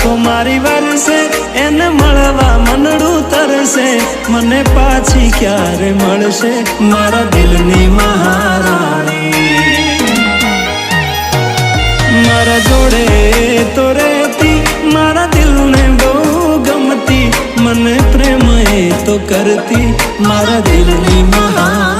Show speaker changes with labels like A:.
A: તો મારી વરસે એને મળવા મનડું તરસે મને પાછી ક્યારે મળશે મારા દિલની મહારાણી મારા જોડે તો રહેતી મારા દિલને બહુ ગમતી મને પ્રેમ એ તો કરતી મારા દિલની મહારાણી